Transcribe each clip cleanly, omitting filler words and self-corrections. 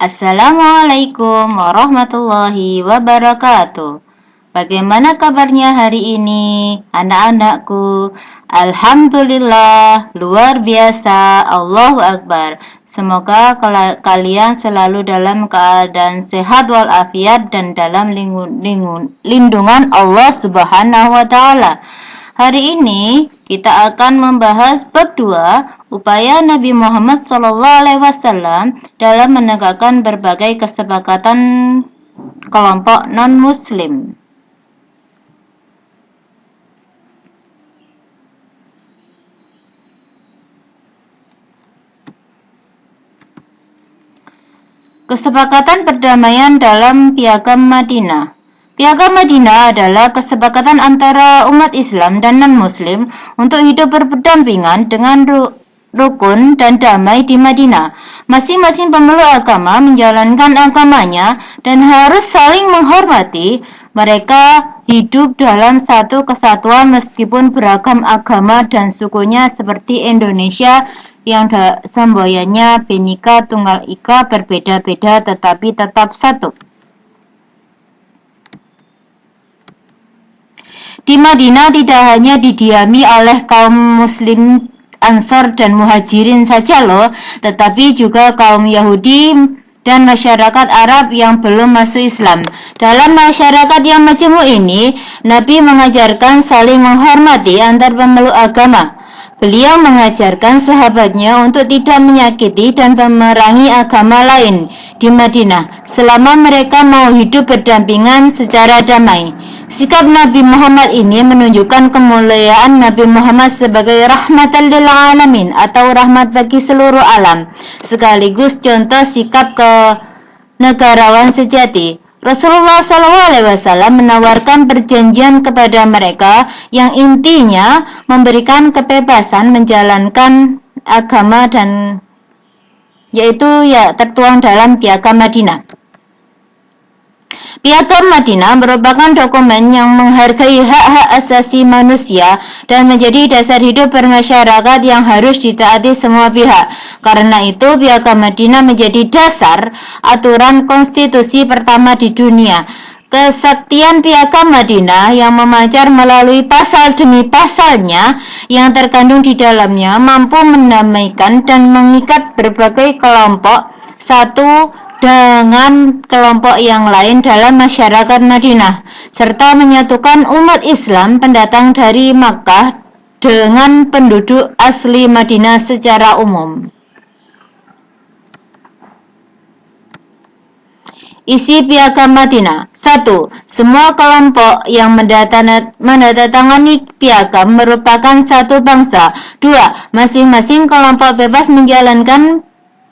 Assalamualaikum warahmatullahi wabarakatuh. Bagaimana kabarnya hari ini, anak-anakku? Alhamdulillah, luar biasa, Allahu Akbar. Semoga kalian selalu dalam keadaan sehat walafiat dan dalam lindungan Allah Subhanahu wa Ta'ala. Hari ini kita akan membahas bab 2, upaya Nabi Muhammad SAW dalam menegakkan berbagai kesepakatan kelompok non-muslim. Kesepakatan perdamaian dalam Piagam Madinah. Piagam Madinah adalah kesepakatan antara umat Islam dan non-Muslim untuk hidup berdampingan dengan rukun dan damai di Madinah. Masing-masing pemeluk agama menjalankan agamanya dan harus saling menghormati. Mereka hidup dalam satu kesatuan meskipun beragam agama dan sukunya seperti Indonesia yang semboyannya Bhinneka Tunggal Ika, berbeda-beda tetapi tetap satu. Di Madinah tidak hanya didiami oleh kaum muslim Ansar dan Muhajirin saja loh, tetapi juga kaum Yahudi dan masyarakat Arab yang belum masuk Islam. Dalam masyarakat yang majemuk ini, Nabi mengajarkan saling menghormati antar pemeluk agama. Beliau mengajarkan sahabatnya untuk tidak menyakiti dan memerangi agama lain di Madinah selama mereka mau hidup berdampingan secara damai. Sikap Nabi Muhammad ini menunjukkan kemuliaan Nabi Muhammad sebagai rahmatan lil alamin atau rahmat bagi seluruh alam, sekaligus contoh sikap kenegarawan sejati. Rasulullah SAW menawarkan perjanjian kepada mereka yang intinya memberikan kebebasan menjalankan agama dan yaitu tertuang dalam Piagam Madinah. Piagam Madinah merupakan dokumen yang menghargai hak-hak asasi manusia dan menjadi dasar hidup bermasyarakat yang harus ditaati semua pihak. Karena itu, Piagam Madinah menjadi dasar aturan konstitusi pertama di dunia. Kesaktian Piagam Madinah yang memancar melalui pasal demi pasalnya yang terkandung di dalamnya mampu mendamaikan dan mengikat berbagai kelompok satu dengan kelompok yang lain dalam masyarakat Madinah, serta menyatukan umat Islam pendatang dari Makkah dengan penduduk asli Madinah secara umum. Isi Piagam Madinah. 1. Semua kelompok yang menandatangani piagam merupakan satu bangsa. 2. Masing-masing kelompok bebas menjalankan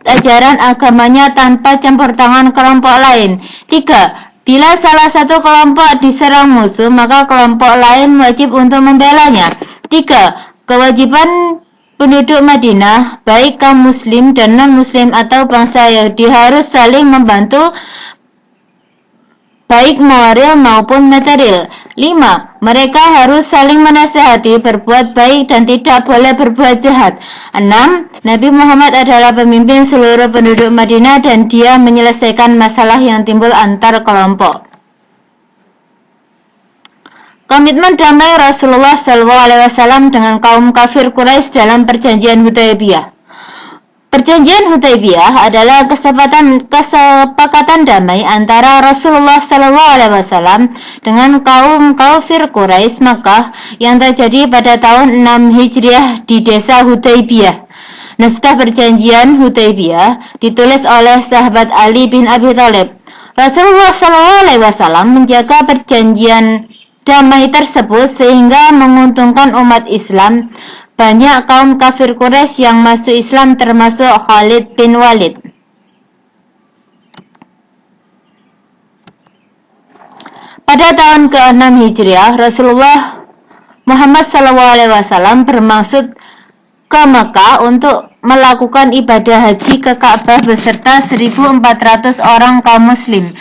ajaran agamanya tanpa campur tangan kelompok lain. 3. Bila salah satu kelompok diserang musuh, maka kelompok lain wajib untuk membelanya. 3. Kewajiban penduduk Madinah, baik kaum muslim dan non-muslim atau bangsa Yahudi, harus saling membantu baik moral maupun material. 5. Mereka harus saling menasihati, berbuat baik dan tidak boleh berbuat jahat. 6. Nabi Muhammad adalah pemimpin seluruh penduduk Madinah dan dia menyelesaikan masalah yang timbul antar kelompok. Komitmen damai Rasulullah SAW dengan kaum kafir Quraisy dalam Perjanjian Hudaybiyah. Perjanjian Hudaybiyah adalah kesepakatan damai antara Rasulullah SAW dengan kaum kafir Quraisy Makkah yang terjadi pada tahun 6 Hijriah di desa Hudaybiyah. Naskah Perjanjian Hudaybiyah ditulis oleh sahabat Ali bin Abi Thalib. Rasulullah SAW menjaga perjanjian damai tersebut sehingga menguntungkan umat Islam. Banyak kaum kafir Quraisy yang masuk Islam termasuk Khalid bin Walid. Pada tahun ke-6 Hijriah, Rasulullah Muhammad SAW bermaksud ke Makkah untuk melakukan ibadah haji ke Ka'bah beserta 1.400 orang kaum muslim.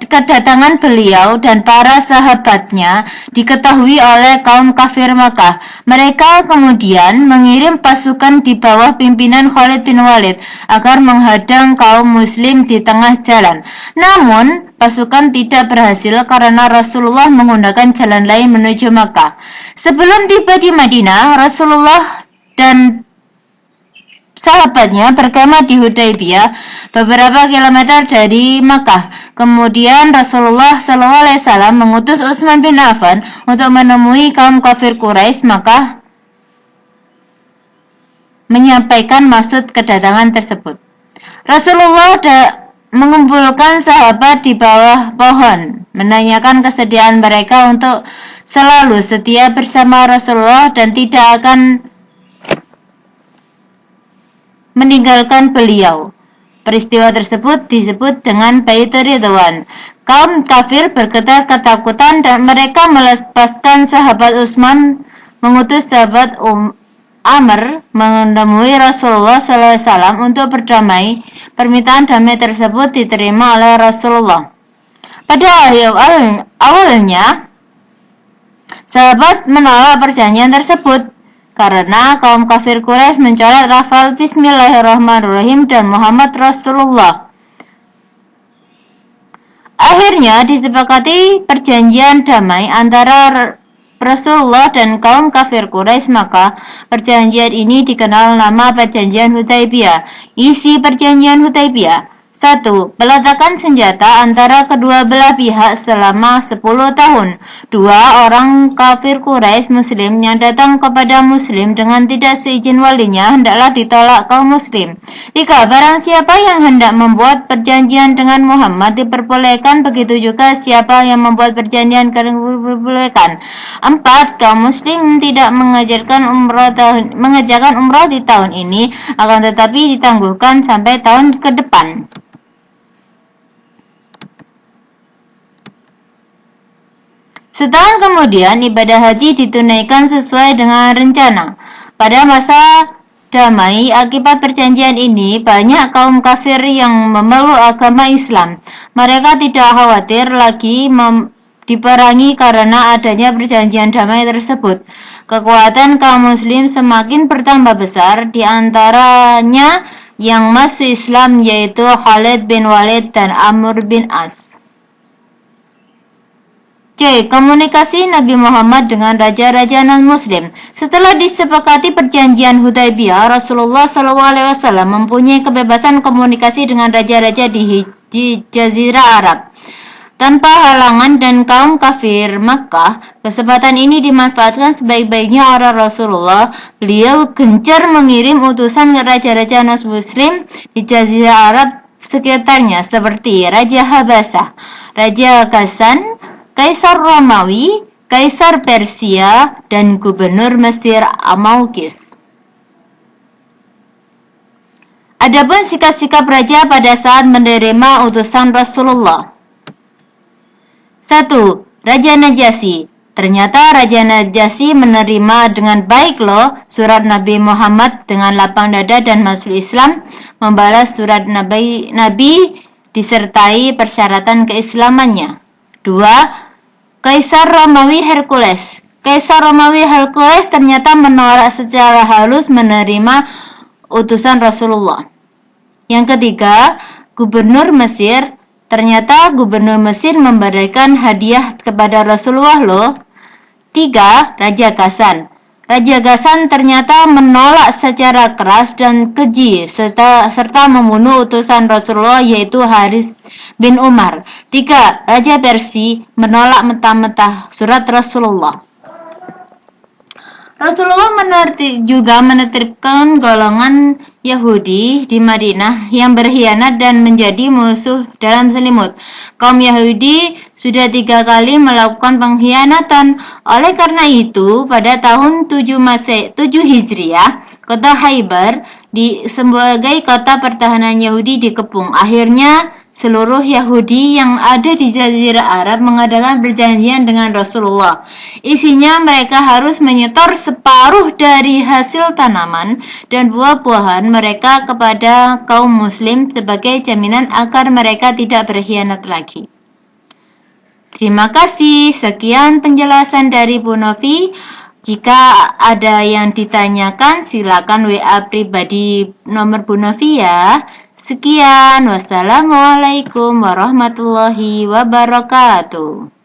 Kedatangan beliau dan para sahabatnya diketahui oleh kaum kafir Makkah. Mereka kemudian mengirim pasukan di bawah pimpinan Khalid bin Walid agar menghadang kaum muslim di tengah jalan. Namun, pasukan tidak berhasil karena Rasulullah menggunakan jalan lain menuju Makkah. Sebelum tiba di Madinah, Rasulullah dan sahabatnya berkemah di Hudaybiyah beberapa kilometer dari Makkah. Kemudian Rasulullah SAW mengutus Utsman bin Affan untuk menemui kaum kafir Quraisy. Maka menyampaikan maksud kedatangan tersebut. Rasulullah mengumpulkan sahabat di bawah pohon, menanyakan kesediaan mereka untuk selalu setia bersama Rasulullah dan tidak akan meninggalkan beliau. Peristiwa tersebut disebut dengan Baitur Ridwan. Kaum kafir bergetar ketakutan dan mereka melepaskan sahabat Utsman, mengutus sahabat Amr menemui Rasulullah SAW untuk berdamai. Permintaan damai tersebut diterima oleh Rasulullah. Pada awalnya, sahabat menolak perjanjian tersebut karena kaum kafir Quraisy mencoret lafal Bismillahirrahmanirrahim dan Muhammad Rasulullah. Akhirnya disepakati perjanjian damai antara Rasulullah dan kaum kafir Quraisy. Maka perjanjian ini dikenal nama Perjanjian Hudaybiyah. Isi Perjanjian Hudaybiyah: 1. Peletakan senjata antara kedua belah pihak selama 10 tahun. 2. Orang kafir Quraisy Muslim yang datang kepada Muslim dengan tidak seizin walinya hendaklah ditolak kaum Muslim. 3. Barang siapa yang hendak membuat perjanjian dengan Muhammad diperbolehkan, begitu juga siapa yang membuat perjanjian diperbolehkan. 4. Kaum Muslim tidak mengerjakan umrah di tahun ini, akan tetapi ditangguhkan sampai tahun ke depan. Setahun kemudian, ibadah haji ditunaikan sesuai dengan rencana. Pada masa damai akibat perjanjian ini, banyak kaum kafir yang memeluk agama Islam. Mereka tidak khawatir lagi diperangi karena adanya perjanjian damai tersebut. Kekuatan kaum muslim semakin bertambah besar, di antaranya yang masuk Islam yaitu Khalid bin Walid dan Amr bin As. C. Komunikasi Nabi Muhammad dengan raja-raja non-muslim. Setelah disepakati perjanjian Hudaybiyah, Rasulullah SAW mempunyai kebebasan komunikasi dengan raja-raja di Jazirah Arab tanpa halangan dan kaum kafir Makkah. Kesempatan ini dimanfaatkan sebaik-baiknya oleh Rasulullah. Beliau gencar mengirim utusan ke raja-raja non-muslim di Jazirah Arab sekitarnya seperti Raja Habasah, Raja Ghassan, Kaisar Romawi, Kaisar Persia, dan Gubernur Mesir Amaukis. Adapun sikap-sikap raja pada saat menerima utusan Rasulullah. 1. Raja Najasyi. Ternyata Raja Najasyi menerima dengan baik loh surat Nabi Muhammad dengan lapang dada dan masuk Islam, membalas surat Nabi disertai persyaratan keislamannya. 2. Kaisar Romawi Hercules. Kaisar Romawi Hercules ternyata menolak secara halus menerima utusan Rasulullah. Yang ketiga, Gubernur Mesir. Ternyata Gubernur Mesir memberikan hadiah kepada Rasulullah loh. 3. Raja Ghassan. Raja Ghassan ternyata menolak secara keras dan keji serta membunuh utusan Rasulullah yaitu Haris bin Umar. 3. Raja Persia menolak mentah-mentah surat Rasulullah. Rasulullah juga menertibkan golongan Yahudi di Madinah yang berkhianat dan menjadi musuh dalam selimut. Kaum Yahudi sudah 3 kali melakukan pengkhianatan. Oleh karena itu, pada tahun 7 Hijriah, kota Khaybar sebagai kota pertahanan Yahudi dikepung. Akhirnya, seluruh Yahudi yang ada di Jazirah Arab mengadakan perjanjian dengan Rasulullah. Isinya mereka harus menyetor separuh dari hasil tanaman dan buah-buahan mereka kepada kaum muslim sebagai jaminan agar mereka tidak berkhianat lagi. Terima kasih. Sekian penjelasan dari Bu Novi. Jika ada yang ditanyakan, silakan WA pribadi nomor Bu Novi ya. Sekian, wassalamualaikum warahmatullahi wabarakatuh.